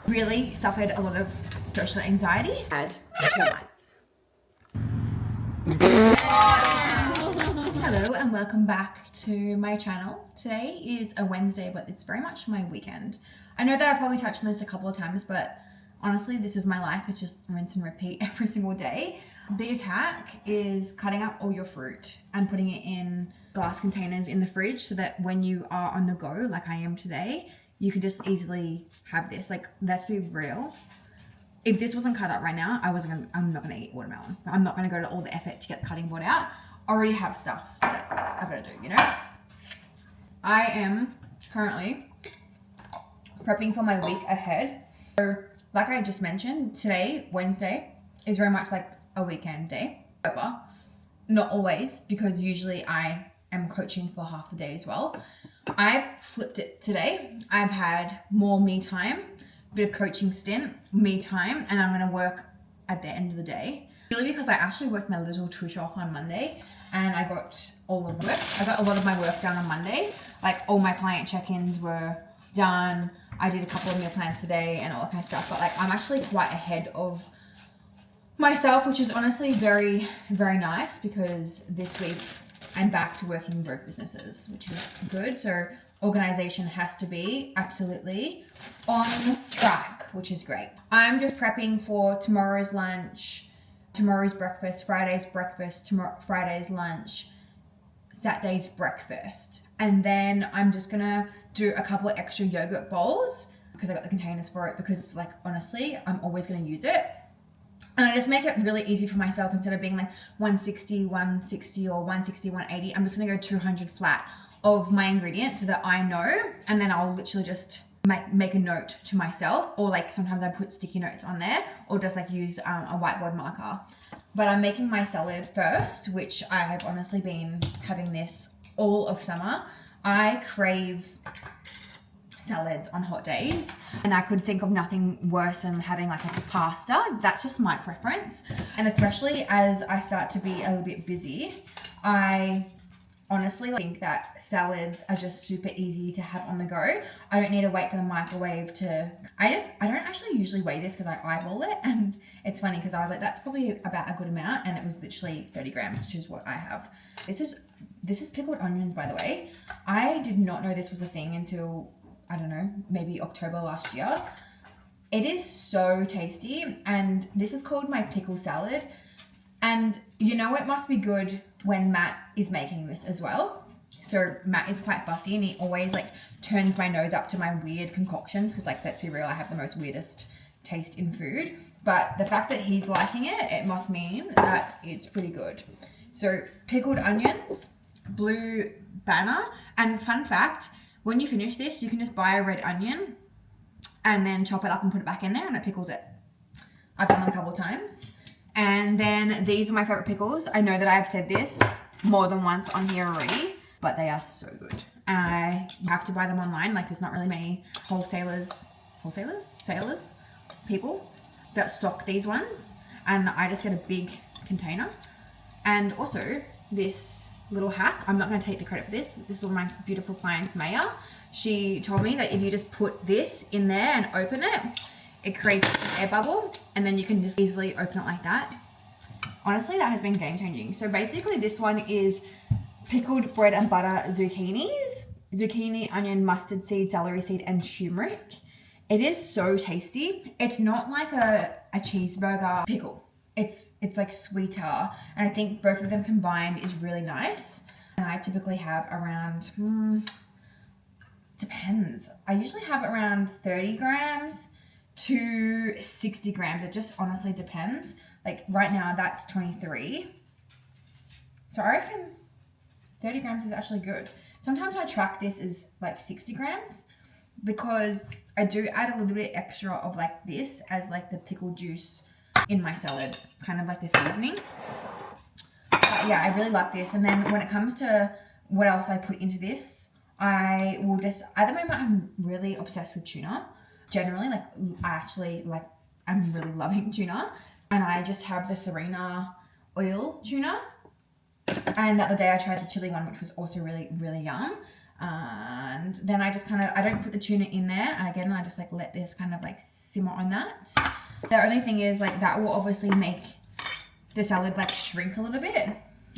really suffered a lot of social anxiety. Had termites. Hello and welcome back to my channel. Today is a Wednesday, but it's very much my weekend. I know that I probably touched on this a couple of times, but honestly, this is my life. It's just rinse and repeat every single day. Biggest hack is cutting up all your fruit and putting it in glass containers in the fridge so that when you are on the go, like I am today, you can just easily have this. Like, let's be real. If this wasn't cut up right now, I'm not gonna eat watermelon. I'm not gonna go to all the effort to get the cutting board out. I already have stuff that I've gotta do, you know? I am currently prepping for my week ahead. So, like I just mentioned, today, Wednesday, is very much like a weekend day. However, not always, because usually I am coaching for half the day as well. I've flipped it today. I've had more me time, bit of coaching stint, me time, and I'm gonna work at the end of the day. Really because I actually worked my little tush off on Monday and I got all of work. I got a lot of my work done on Monday. Like all my client check-ins were done. I did a couple of meal plans today and all that kind of stuff. But like I'm actually quite ahead of myself, which is honestly very, very nice because this week I'm back to working both businesses, which is good. So organization has to be absolutely on track, which is great. I'm just prepping for tomorrow's lunch, tomorrow's breakfast, Friday's breakfast, Friday's lunch, Saturday's breakfast. And then I'm just gonna do a couple of extra yogurt bowls because I got the containers for it because like honestly, I'm always gonna use it. And I just make it really easy for myself instead of being like 160 or 160, 180. I'm just gonna go 200 flat of my ingredients so that I know, and then I'll literally just make a note to myself, or like sometimes I put sticky notes on there, or just like use a whiteboard marker. But I'm making my salad first, which I have honestly been having this all of summer. I crave salads on hot days, and I could think of nothing worse than having like a pasta. That's just my preference, and especially as I start to be a little bit busy, I honestly think that salads are just super easy to have on the go. I don't need to wait for the microwave to, I don't actually usually weigh this because I eyeball it, and it's funny because I was like, that's probably about a good amount, and it was literally 30 grams, which is what I have. This is pickled onions, by the way. I did not know this was a thing until, I don't know, maybe October last year. It is so tasty, and this is called my pickle salad. And you know it must be good when Matt is making this as well. So Matt is quite fussy and he always like turns my nose up to my weird concoctions because like, let's be real, I have the most weirdest taste in food. But the fact that he's liking it, it must mean that it's pretty good. So pickled onions, blue banner, and fun fact, when you finish this, you can just buy a red onion and then chop it up and put it back in there and it pickles it. I've done them a couple of times. And then these are my favorite pickles. I know that I've said this more than once on here already, but they are so good. I have to buy them online. Like there's not really many sailors, people that stock these ones. And I just get a big container. And also this little hack, I'm not going to take the credit for this. This is all my beautiful client's Maya. She told me that if you just put this in there and open it, it creates an air bubble, and then you can just easily open it like that. Honestly, that has been game changing. So basically this one is pickled bread and butter zucchinis, zucchini, onion, mustard seed, celery seed, and turmeric. It is so tasty. It's not like a cheeseburger pickle. It's like sweeter, and I think both of them combined is really nice. And I typically have around, depends. I usually have around 30 grams to 60 grams. It just honestly depends. Like right now that's 23. So I reckon 30 grams is actually good. Sometimes I track this as like 60 grams because I do add a little bit extra of like this as like the pickle juice in my salad, kind of like the seasoning. But yeah, I really like this. And then when it comes to what else I put into this, I will just, at the moment I'm really obsessed with tuna. Generally, like I'm really loving tuna, and I just have the Serena oil tuna. And the other day I tried the chili one, which was also really, really yum. And then I just kind of, I don't put the tuna in there. Again, I just like let this kind of like simmer on that. The only thing is like that will obviously make the salad like shrink a little bit.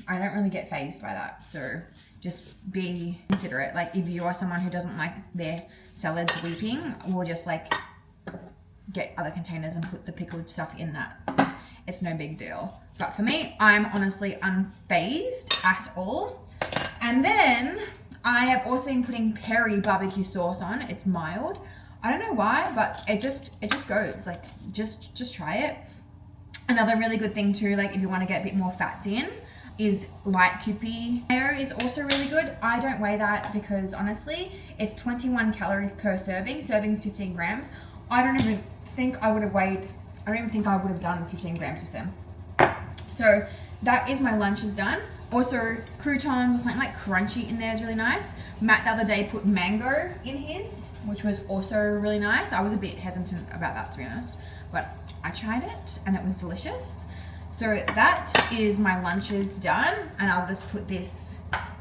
I don't really get fazed by that. So just be considerate. Like if you are someone who doesn't like their salads weeping, we'll just like get other containers and put the pickled stuff in that. It's no big deal. But for me, I'm honestly unfazed at all. And then I have also been putting peri barbecue sauce on. It's mild. I don't know why, but it just goes. Like just try it. Another really good thing too, like if you want to get a bit more fats in, is light Kewpie mayo is also really good. I don't weigh that because honestly, it's 21 calories per serving. Serving's 15 grams. I don't even think I would have done 15 grams of them. So that is my lunches done. Also, croutons or something like crunchy in there is really nice. Matt the other day put mango in his, which was also really nice. I was a bit hesitant about that, to be honest, but I tried it and it was delicious. So that is my lunches done, and I'll just put this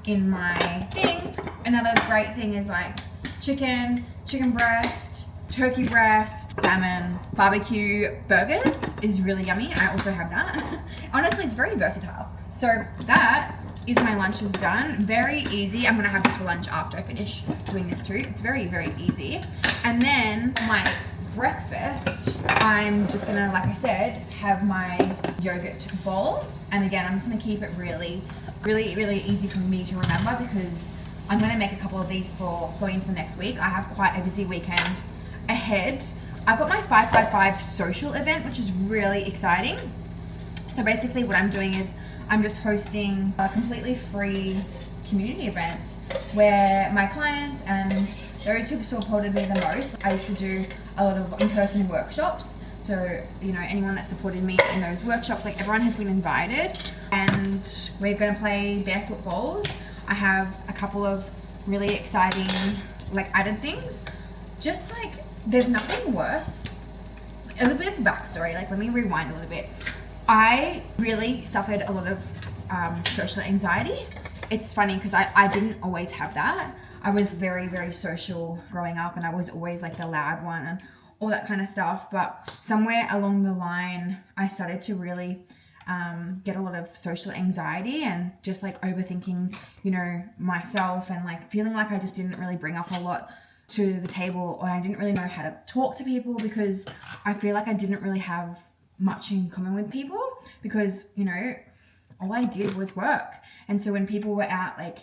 in my thing. Another great thing is like chicken breast, turkey breast, salmon, barbecue, burgers is really yummy. I also have that. Honestly, it's very versatile. So that is my lunches done. Very easy. I'm gonna have this for lunch after I finish doing this too. It's very, very easy. And then my breakfast, I'm just gonna, like I said, have my yogurt bowl. And again, I'm just gonna keep it really, really, really easy for me to remember because I'm gonna make a couple of these for going into the next week. I have quite a busy weekend ahead. I've got my 555 social event, which is really exciting. So basically what I'm doing is I'm just hosting a completely free community event where my clients and those who've supported me the most, I used to do a lot of in-person workshops. So, you know, anyone that supported me in those workshops, like everyone has been invited, and we're going to play barefoot bowls. I have a couple of really exciting like added things. Just like there's nothing worse. A little bit of backstory, like let me rewind a little bit. I really suffered a lot of social anxiety. It's funny because I didn't always have that. I was very, very social growing up, and I was always like the loud one and all that kind of stuff. But somewhere along the line, I started to really get a lot of social anxiety and just like overthinking, you know, myself, and like feeling like I just didn't really bring up a lot to the table, or I didn't really know how to talk to people because I feel like I didn't really have much in common with people because, you know, all I did was work. And so when people were out like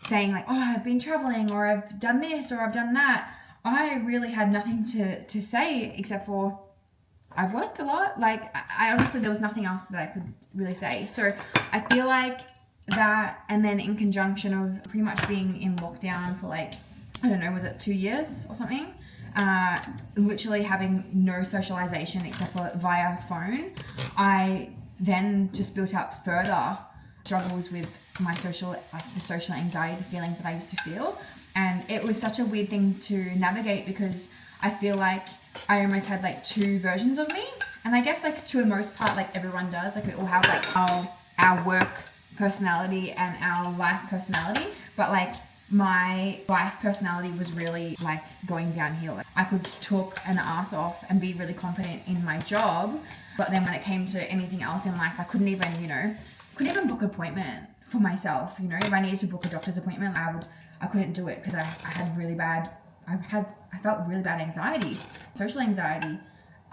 saying like, oh, I've been traveling, or I've done this, or I've done that, I really had nothing to say except for I've worked a lot. Like I honestly, there was nothing else that I could really say. So I feel like that, and then in conjunction of pretty much being in lockdown for like, I don't know, was it 2 years or something? Literally having no socialization except for via phone. I then just built up further struggles with my social anxiety, the feelings that I used to feel. And it was such a weird thing to navigate because I feel like I almost had like two versions of me. And I guess like to the most part, like everyone does, like we all have like our work personality and our life personality. But like my life personality was really like going downhill. Like, I could talk an ass off and be really confident in my job. But then when it came to anything else in life, I couldn't even book an appointment for myself. You know, if I needed to book a doctor's appointment, I couldn't do it because I felt really bad anxiety, social anxiety.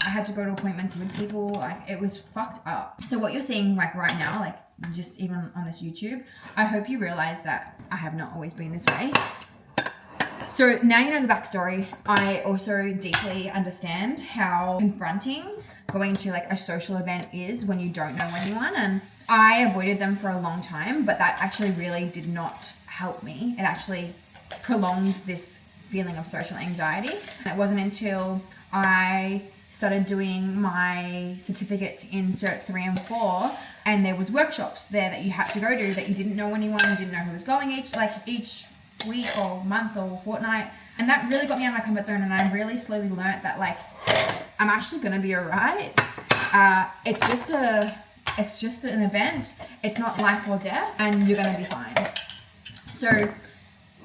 I had to go to appointments with people. Like it was fucked up. So what you're seeing like right now, like just even on this YouTube, I hope you realize that I have not always been this way. So now you know the backstory. I also deeply understand how confronting going to like a social event is when you don't know anyone, and I avoided them for a long time, but that actually really did not help me. It actually prolonged this feeling of social anxiety. And it wasn't until I started doing my certificates in Cert 3 and 4, and there was workshops there that you had to go to that you didn't know anyone, you didn't know who was going each week or month or fortnight. And that really got me out of my comfort zone, and I really slowly learnt that like I'm actually gonna be alright. It's just an event. It's not life or death, and you're gonna be fine. So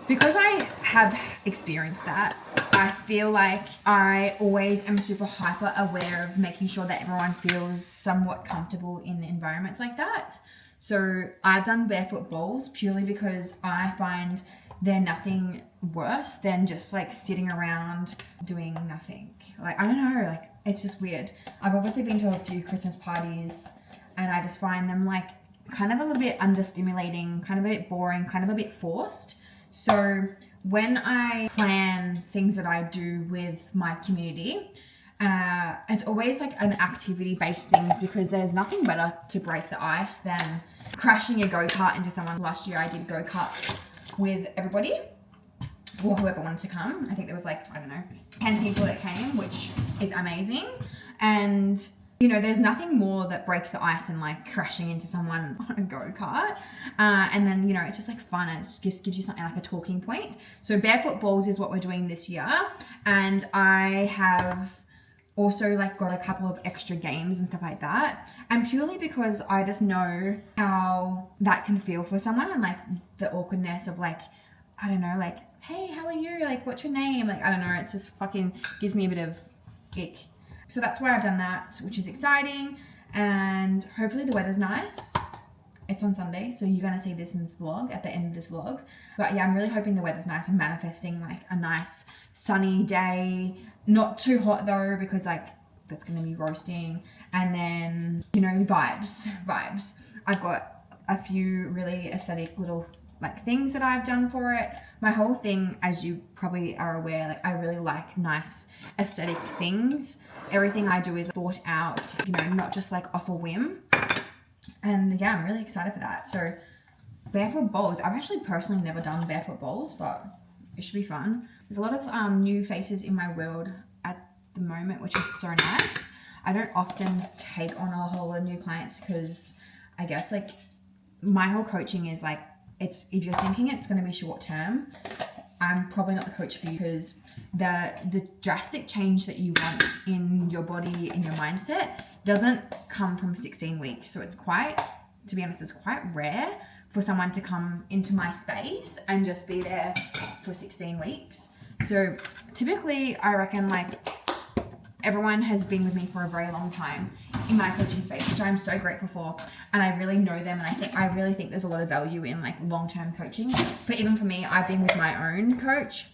Because I have experienced that, I feel like I always am super hyper aware of making sure that everyone feels somewhat comfortable in environments like that. So I've done barefoot bowls purely because I find they're nothing worse than just like sitting around doing nothing. Like, I don't know, like it's just weird. I've obviously been to a few Christmas parties and I just find them like kind of a little bit understimulating, kind of a bit boring, kind of a bit forced. So when I plan things that I do with my community, it's always like an activity-based things because there's nothing better to break the ice than crashing a go-kart into someone. Last year I did go-karts with everybody or whoever wanted to come. I think there was like, I don't know, 10 people that came, which is amazing. And you know, there's nothing more that breaks the ice than like crashing into someone on a go-kart. And then, you know, it's just like fun and it just gives you something like a talking point. So barefoot balls is what we're doing this year. And I have also like got a couple of extra games and stuff like that. And purely because I just know how that can feel for someone and like the awkwardness of like, I don't know, like, hey, how are you? Like, what's your name? Like, I don't know. It's just fucking gives me a bit of ick. So that's why I've done that, which is exciting. And hopefully the weather's nice. It's on Sunday, so you're going to see this in this vlog, at the end of this vlog. But yeah, I'm really hoping the weather's nice. I'm manifesting like a nice sunny day. Not too hot though, because like that's going to be roasting. And then, you know, vibes. I've got a few really aesthetic little like things that I've done for it. My whole thing, as you probably are aware, like I really like nice aesthetic things. Everything I do is thought out, you know, not just like off a whim. And yeah, I'm really excited for that. So barefoot bowls, I've actually personally never done barefoot bowls, but it should be fun. There's a lot of new faces in my world at the moment, which is so nice. I don't often take on a whole lot of new clients because I guess like my whole coaching is like, it's if you're thinking it's going to be short term, I'm probably not the coach for you because the drastic change that you want in your body, in your mindset, doesn't come from 16 weeks. So it's quite, to be honest, it's quite rare for someone to come into my space and just be there for 16 weeks. So typically, I reckon like everyone has been with me for a very long time in my coaching space, which I'm so grateful for. And I really know them. And I really think there's a lot of value in like long-term coaching. Even for me, I've been with my own coach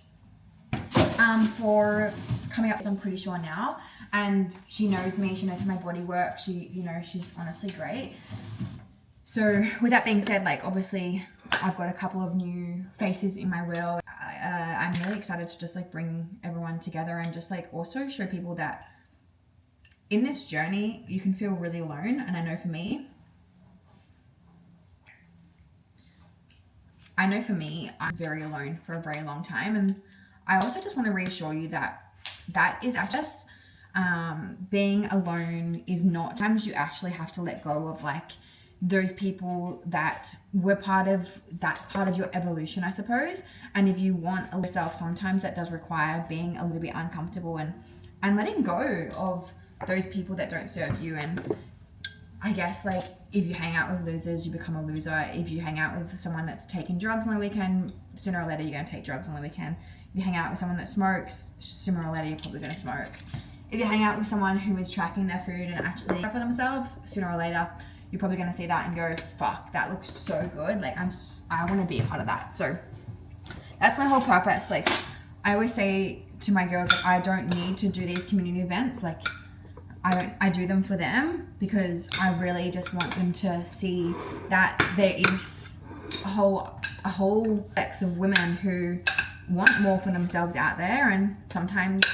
for coming up, I'm pretty sure now. And she knows me, she knows how my body works. She's honestly great. So with that being said, like obviously I've got a couple of new faces in my world. I'm really excited to just like bring everyone together and just like also show people that in this journey you can feel really alone. And I know for me, I'm very alone for a very long time. And I also just want to reassure you that that is actually just being alone is not, sometimes you actually have to let go of like those people that were part of your evolution, I suppose. And if you want yourself, sometimes that does require being a little bit uncomfortable and letting go of those people that don't serve you. And I guess like if you hang out with losers, you become a loser. If you hang out with someone that's taking drugs on the weekend, sooner or later you're going to take drugs on the weekend. If you hang out with someone that smokes, sooner or later you're probably going to smoke. If you hang out with someone who is tracking their food and actually for themselves, sooner or later you're probably going to see that and go, fuck, that looks so good. Like I want to be a part of that. So that's my whole purpose. Like I always say to my girls, like, I don't need to do these community events. Like I do them for them because I really just want them to see that there is a whole sex of women who want more for themselves out there. And sometimes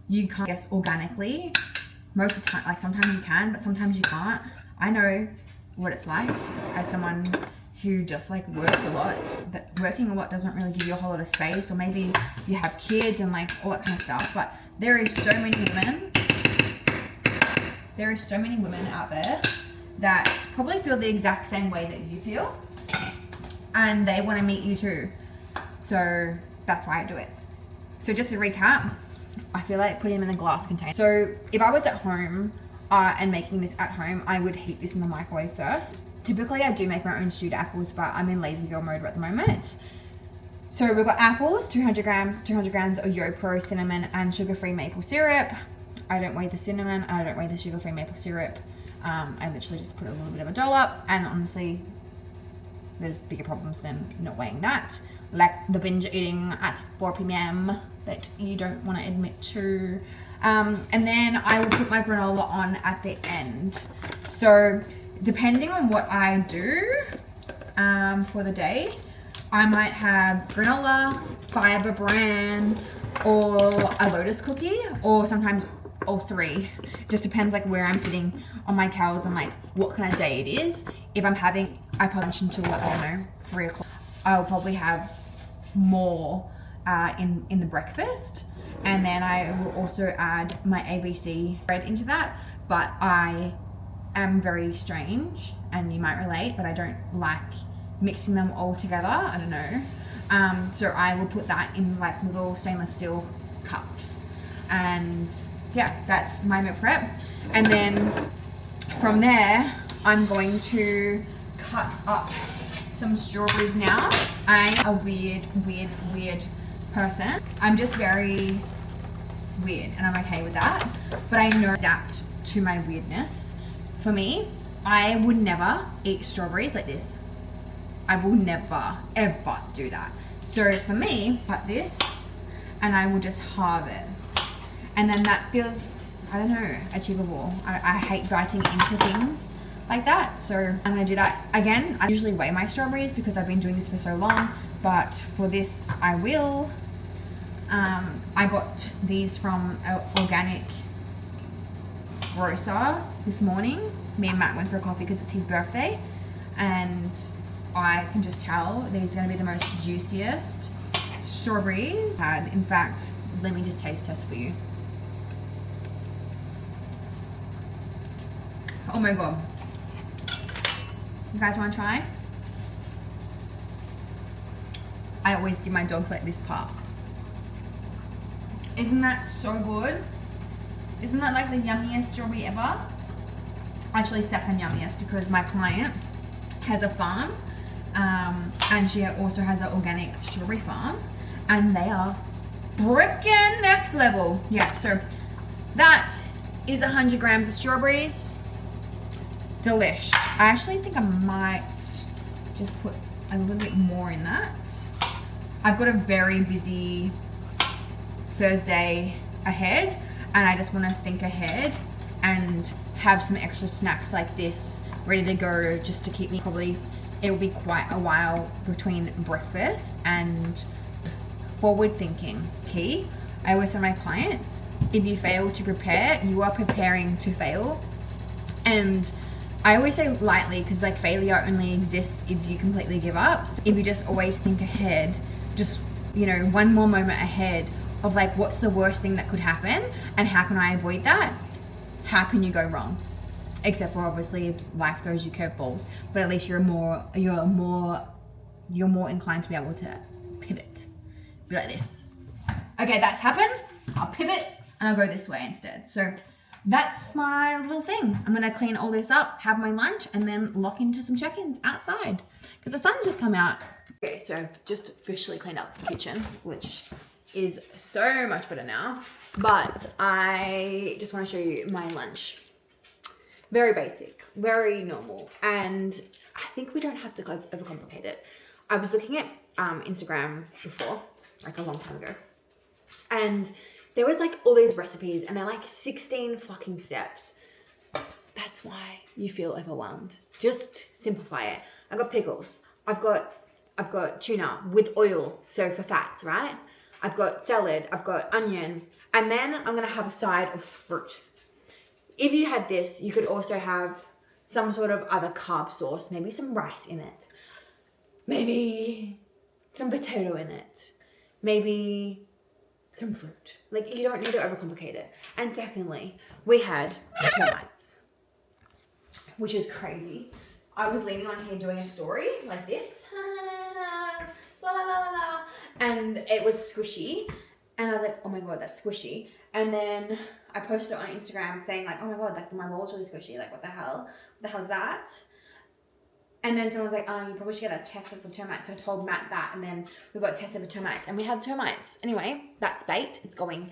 you can't, I guess, organically. Most of the time, like sometimes you can, but sometimes you can't. I know what it's like as someone who just like works a lot, but working a lot doesn't really give you a whole lot of space, or maybe you have kids and like all that kind of stuff. But there is so many women out there that probably feel the exact same way that you feel, and they want to meet you too. So that's why I do it. So just to recap, I feel like putting them in a glass container. So if I was at home and making this at home, I would heat this in the microwave first. Typically I do make my own stewed apples, but I'm in lazy girl mode at the moment. So we've got apples, 200 grams of YoPro cinnamon and sugar-free maple syrup. I don't weigh the cinnamon, I don't weigh the sugar-free maple syrup. I literally just put a little bit of a dollop, and honestly, there's bigger problems than not weighing that. Like the binge eating at 4 p.m. that you don't want to admit to. And then I will put my granola on at the end. So depending on what I do for the day, I might have granola, fiber bran, or a lotus cookie, or sometimes all three. Just depends like where I'm sitting on my cows and like what kind of day it is. If I'm having, I probably mentioned till, I don't know, 3 o'clock, I'll probably have more in the breakfast. And then I will also add my ABC bread into that. But I am very strange, and you might relate, but I don't like mixing them all together. I don't know. So I will put that in like little stainless steel cups. And yeah, that's my meal prep. And then from there, I'm going to cut up some strawberries now. I'm a weird person. I'm just very weird, and I'm okay with that. But I know adapt to my weirdness. For me, I would never eat strawberries like this. I will never, ever do that. So for me, cut this, and I will just halve it. And then that feels, I don't know, achievable. I hate biting into things like that. So I'm gonna do that again. I usually weigh my strawberries because I've been doing this for so long, but for this I will. I got these from an organic grocer this morning. Me and Matt went for a coffee because it's his birthday, and I can just tell these are gonna be the most juiciest strawberries I've had. In fact, let me just taste test for you. Oh my god. You guys want to try? I always give my dogs like this part. Isn't that so good? Isn't that like the yummiest strawberry ever? Actually, second yummiest, because my client has a farm, and she also has an organic strawberry farm, and they are freaking next level. Yeah, so that is 100 grams of strawberries. Delish. I actually think I might just put a little bit more in that. I've got a very busy Thursday ahead, and I just want to think ahead and have some extra snacks like this ready to go, just to keep me, probably it will be quite a while between breakfast and forward thinking. Key. I always tell my clients, if you fail to prepare, you are preparing to fail. And I always say lightly, because like failure only exists if you completely give up. So if you just always think ahead, just, you know, one more moment ahead of like, what's the worst thing that could happen and how can I avoid that? How can you go wrong? Except for obviously if life throws you curveballs, but at least you're more inclined to be able to pivot. Be like this. Okay, that's happened. I'll pivot and I'll go this way instead. So that's my little thing. I'm gonna clean all this up, have my lunch, and then lock into some check-ins outside because the sun's just come out. Okay, so I've just officially cleaned up the kitchen, which is so much better now. But I just want to show you my lunch. Very basic, very normal, and I think we don't have to overcomplicate it. I was looking at Instagram before, like a long time ago, and there was like all these recipes, and they're like 16 fucking steps. That's why you feel overwhelmed. Just simplify it. I've got pickles. I've got tuna with oil, so for fats, right? I've got salad. I've got onion, and then I'm gonna have a side of fruit. If you had this, you could also have some sort of other carb source, maybe some rice in it, maybe some potato in it, maybe some fruit. Like, you don't need to overcomplicate it. And secondly, we had termites, which is crazy. I was leaning on here doing a story like this, la la la la la, and it was squishy, and I was like, oh my god, that's squishy. And then I posted it on Instagram saying like, oh my god, like my wall's really squishy, like what the hell? What the hell's that? And then someone was like, oh, you probably should get that tested for termites. So I told Matt that, and then we got tested for termites, and we have termites. Anyway, that's bait. It's going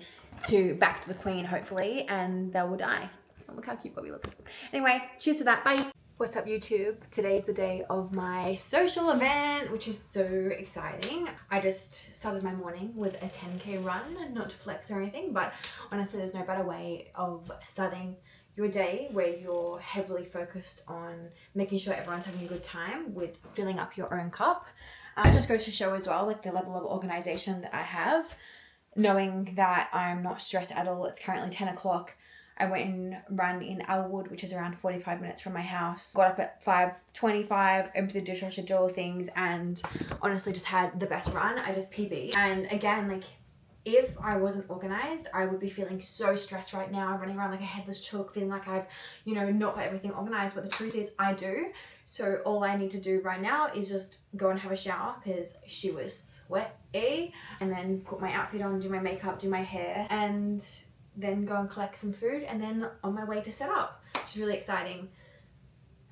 back to the queen, hopefully, and they will die. Oh, look how cute Bobby looks. Anyway, cheers to that. Bye. What's up, YouTube? Today's the day of my social event, which is so exciting. I just started my morning with a 10K run, not to flex or anything, but honestly, there's no better way of starting your day where you're heavily focused on making sure everyone's having a good time with filling up your own cup. It just goes to show as well, like the level of organization that I have, knowing that I'm not stressed at all. It's currently 10 o'clock. I went and ran in Elwood, which is around 45 minutes from my house. Got up at 5:25, emptied the dishwasher, did all things, and honestly just had the best run. I just PB. And again, like, if I wasn't organized, I would be feeling so stressed right now, running around like a headless chook, feeling like I've, not got everything organized. But the truth is I do. So all I need to do right now is just go and have a shower because she was sweaty, and then put my outfit on, do my makeup, do my hair, and then go and collect some food, and then on my way to set up, which is really exciting.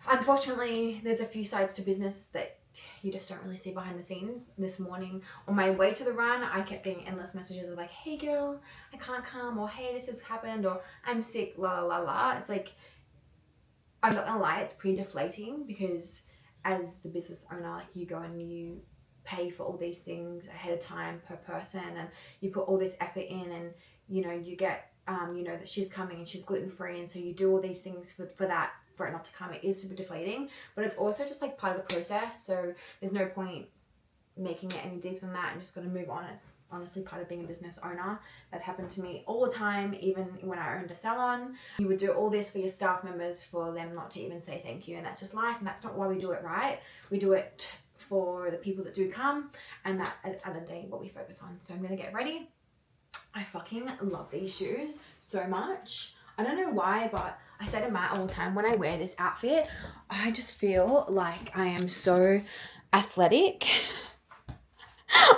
Unfortunately, there's a few sides to business that you just don't really see behind the scenes. This morning on my way to the run, I kept getting endless messages of like, hey girl, I can't come, or hey, this has happened, or I'm sick, la la la la. It's like, I'm not gonna lie, it's pretty deflating, because as the business owner, like, you go and you pay for all these things ahead of time per person, and you put all this effort in, and you get that she's coming and she's gluten-free, and so you do all these things for that, for it not to come. It is super deflating, but it's also just like part of the process, so there's no point making it any deeper than that. I'm just going to move on. It's honestly part of being a business owner. That's happened to me all the time, even when I owned a salon. You would do all this for your staff members for them not to even say thank you, and that's just life, and that's not why we do it, right? We do it for the people that do come, and that at the end of the day what we focus on. So I'm going to get ready. I fucking love these shoes so much. I don't know why, but I say to Matt all the time, when I wear this outfit, I just feel like I am so athletic.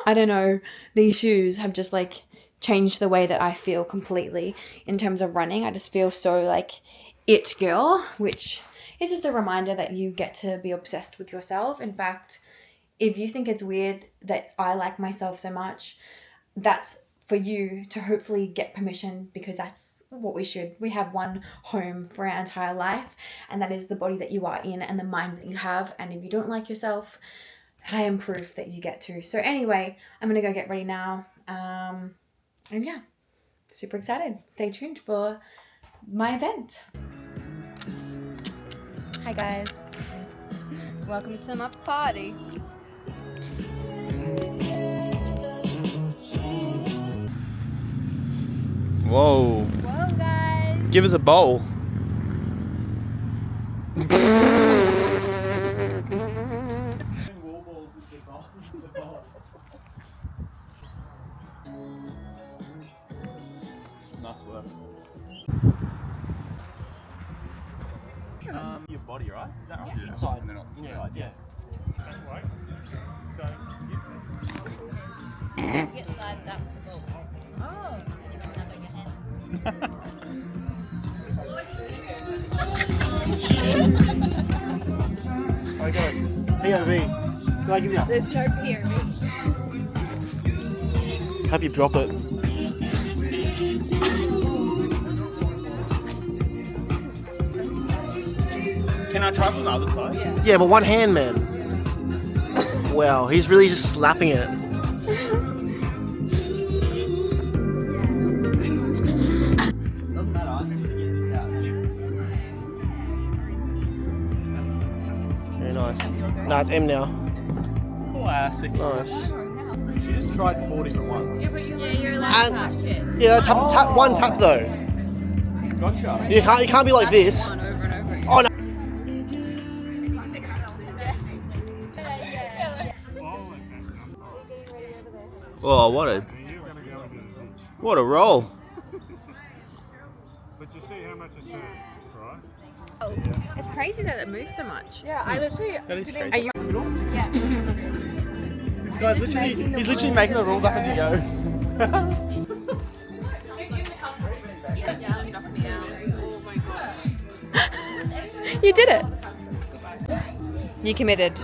I don't know. These shoes have just like changed the way that I feel completely in terms of running. I just feel so like it girl, which is just a reminder that you get to be obsessed with yourself. In fact, if you think it's weird that I like myself so much, that's for you to hopefully get permission, because that's what we should. We have one home for our entire life, and that is the body that you are in and the mind that you have. And if you don't like yourself, I am proof that you get to. So anyway, I'm gonna go get ready now. And yeah, super excited. Stay tuned for my event. Hi guys, welcome to my party. Whoa. Whoa, guys. Give us a bowl. Nice work. Your body, right? Is that right? Yeah. Inside. And then inside, yeah. Right. So, Get sized up for balls. Oh. You don't have like a hand. Okay, POV. Can I give you that? There's no POV. Hope you drop it. Can I try from the other side? Yeah, but one hand, man. Wow, he's really just slapping it. Doesn't matter, I'm just gonna get this out. Very nice. No, it's M now. Classic. Nice. She just tried 40 at once. Yeah, you're allowed to touch it. Yeah, tap one tap though. Gotcha. You can't be like this. One over and over again. Oh no. Oh, what a roll. But you see how much it turns, right? It's crazy that it moves so much. Yeah, I literally. That is crazy. Are you? Yeah. This guy's he's literally making the rules up as he goes. You did it. You committed.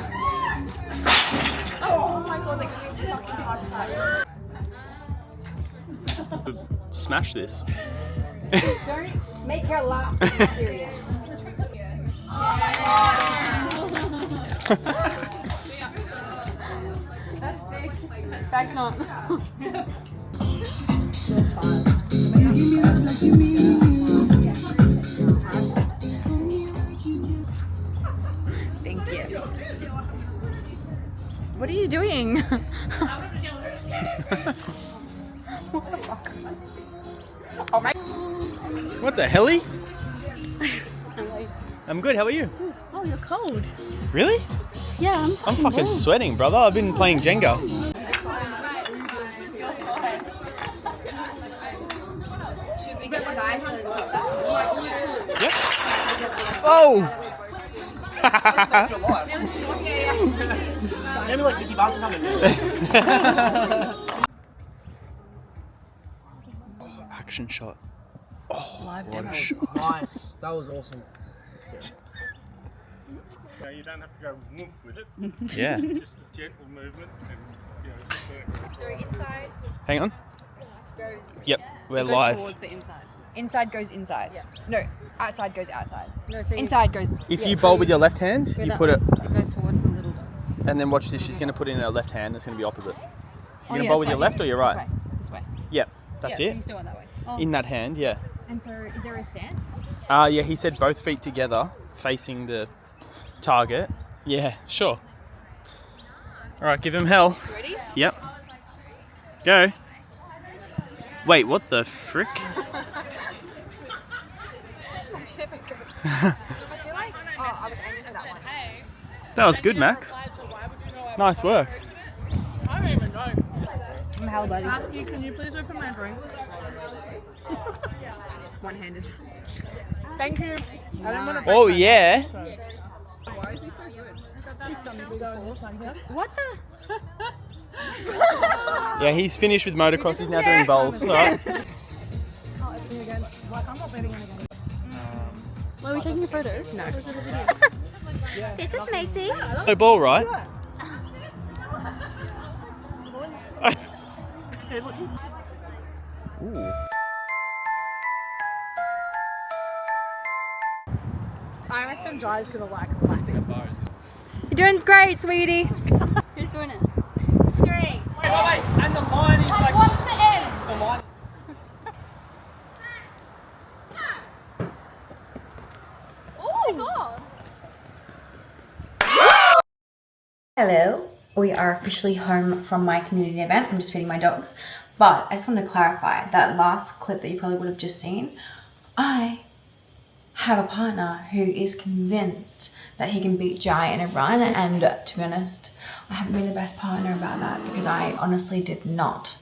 Smash this. Don't make her laugh. Serious. That's sick. That's not. Thank you. What are you doing? What the helly? I'm good. How are you? Oh, you're cold. Really? Yeah, I'm fucking sweating, brother. I've been playing Jenga. Should we get the guys to Yep. Oh! Maybe like 50 bucks or something. Action shot. live What a demo? shot. Nice. That was awesome. No, you don't have to go woof with it. Yeah. Just a gentle movement and just So inside Hang on. goes. Yep. We're goes live. towards the inside. Inside goes inside. Yeah. No, outside goes outside. No, so Inside goes. If yeah, you so bowl with your left hand, go you that put way. it, It goes towards the little dog. and then watch this. She's going to put it in her left hand. It's going to be opposite. You're going to yeah, bowl with so your left or your right? This way. This way. Yep. That's yeah, it. So you still want that way. Oh. In that hand, yeah. And so, is there a stance? Yeah, he said both feet together, facing the target. Yeah, sure. All right, give him hell. Ready? Yep. Go. Wait, what the frick? That was good, Max. Nice work. I'm hell, buddy. Matthew, can you please open my drink? One-handed. Thank you. I don't want to Oh, yeah. He's done this before. What the? Yeah, he's finished with motocross. He's now doing bowls. All right. Were we taking a photo? No. This is Macy. No ball, right? Ooh. I reckon Jai's gonna like laughing. You're doing great, sweetie. Who's doing it? Wait. And the line is like. What's the end? The line. Oh my god. Hello, we are officially home from my community event. I'm just feeding my dogs. But I just want to clarify that last clip that you probably would have just seen. I have a partner who is convinced that he can beat Jai in a run, and to be honest, I haven't been the best partner about that because I honestly did not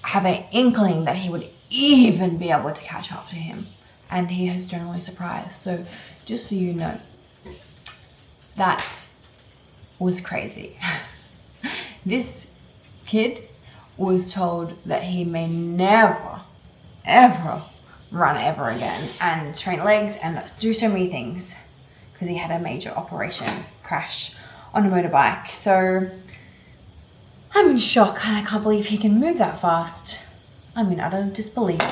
have an inkling that he would even be able to catch up to him, and he has generally surprised. So just so you know, that was crazy. This kid was told that he may never, ever run ever again and train legs and do so many things because he had a major operation crash on a motorbike. So I'm in shock and I can't believe he can move that fast. I'm in utter disbelief.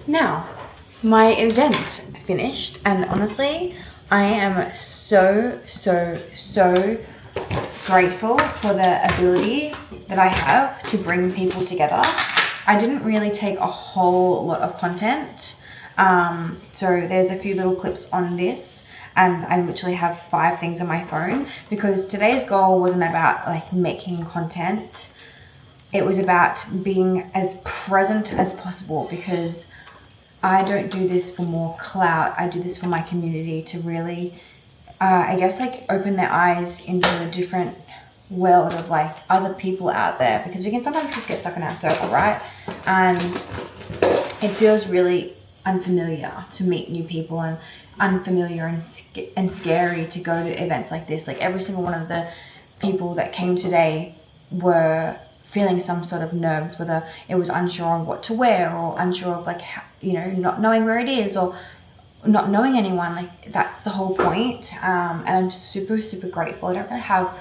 Now, my event finished, and honestly, I am so grateful for the ability that I have to bring people together. I didn't really take a whole lot of content, so there's a few little clips on this, and I literally have 5 things on my phone because today's goal wasn't about like making content. It was about being as present as possible because I don't do this for more clout. I do this for my community to really, I guess, like open their eyes into a different world of like other people out there, because we can sometimes just get stuck in our circle, right? And it feels really unfamiliar to meet new people, and unfamiliar and scary to go to events like this. Like every single one of the people that came today were feeling some sort of nerves, whether it was unsure on what to wear or unsure of like how, you know, not knowing where it is, or not knowing anyone. Like, that's the whole point. And I'm super, super grateful. I don't really have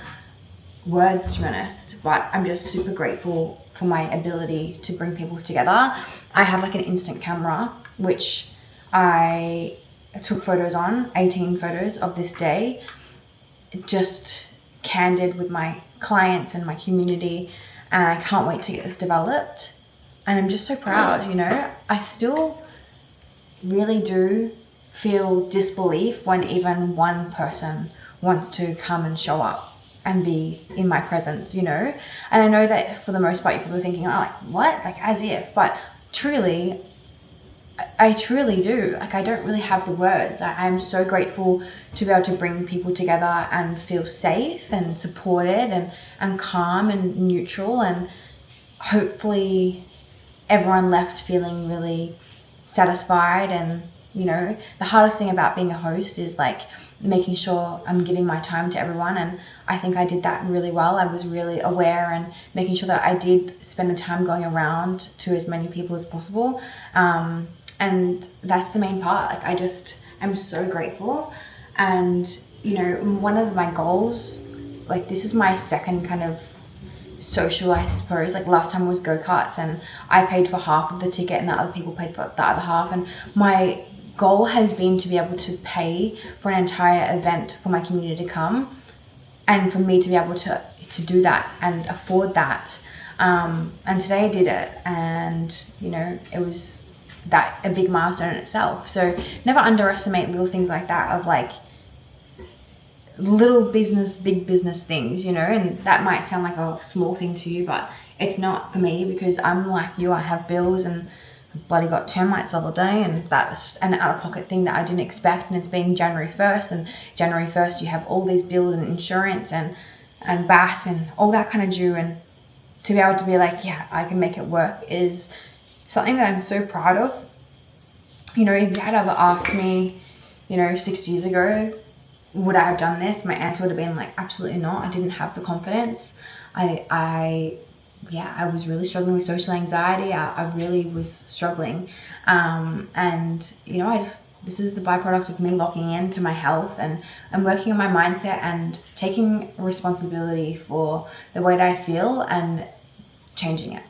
words, to be honest, but I'm just super grateful for my ability to bring people together. I have like an instant camera, which I took photos on, 18 photos of this day, just candid with my clients and my community, and I can't wait to get this developed. And I'm just so proud, you know. I still really do feel disbelief when even one person wants to come and show up and be in my presence, you know. And I know that for the most part, people are thinking, oh, like, what? Like, as if. But truly, I truly do. Like, I don't really have the words. I'm so grateful to be able to bring people together and feel safe and supported and calm and neutral, and hopefully everyone left feeling really satisfied. And, you know, the hardest thing about being a host is like making sure I'm giving my time to everyone, and I think I did that really well. I was really aware and making sure that I did spend the time going around to as many people as possible. And that's the main part. Like, I'm so grateful. And, you know, one of my goals, like, this is my second kind of social, I suppose. Like, last time was go-karts, and I paid for half of the ticket and the other people paid for the other half. And my goal has been to be able to pay for an entire event for my community to come, and for me to be able to do that and afford that. And today I did it, and, you know, it was that a big milestone in itself. So never underestimate little things like that, of like little business, big business things, you know. And that might sound like a small thing to you, but it's not for me, because I'm like you. I have bills, and bloody got termites the other day, and that was an out-of-pocket thing that I didn't expect. And it's been January 1st, and January 1st you have all these bills and insurance and BAS and all that kind of due. And to be able to be like, yeah, I can make it work, is something that I'm so proud of. You know, if you had ever asked me, you know, 6 years ago, would I have done this? My answer would have been like, absolutely not. I didn't have the confidence. I was really struggling with social anxiety. I really was struggling. And, you know, this is the byproduct of me locking into my health and working on my mindset and taking responsibility for the way that I feel and changing it,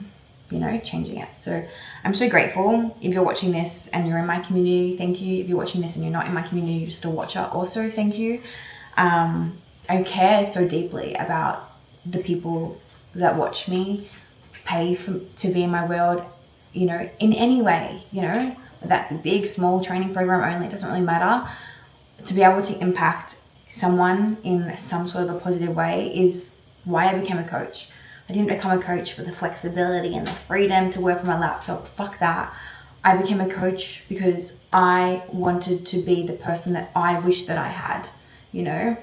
changing it. So I'm so grateful. If you're watching this and you're in my community, thank you. If you're watching this and you're not in my community, you're just a watcher, also thank you. I care so deeply about the people that watch me, pay to be in my world, in any way, that big, small training program only, it doesn't really matter. To be able to impact someone in some sort of a positive way is why I became a coach. I didn't become a coach for the flexibility and the freedom to work from my laptop. Fuck that. I became a coach because I wanted to be the person that I wish that I had, And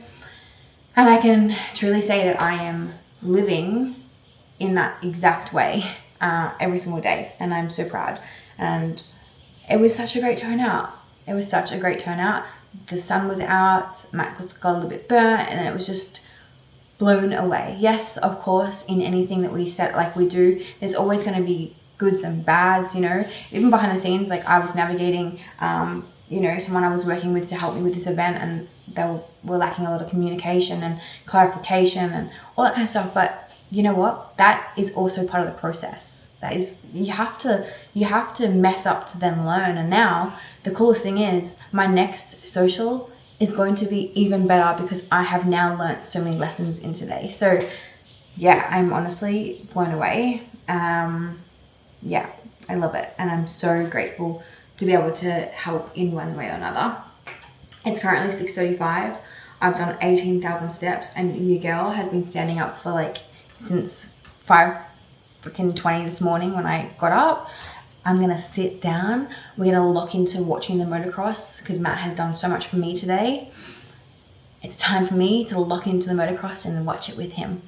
I can truly say that I am living in that exact way every single day, and I'm so proud. And it was such a great turnout. The sun was out, Matt got a little bit burnt, and it was just blown away. Yes, of course, in anything that we set, like we do, there's always going to be goods and bads, even behind the scenes. Like I was navigating, someone I was working with to help me with this event, and they were lacking a lot of communication and clarification and all that kind of stuff. But you know what? That is also part of the process. That is, you have to mess up to then learn. And now the coolest thing is my next social is going to be even better because I have now learnt so many lessons in today. So yeah, I'm honestly blown away. Yeah, I love it. And I'm so grateful to be able to help in one way or another. It's currently 6:35. I've done 18,000 steps, and your girl has been standing up for since 5:20 this morning when I got up. I'm gonna sit down. We're gonna lock into watching the motocross because Matt has done so much for me today. It's time for me to lock into the motocross and watch it with him.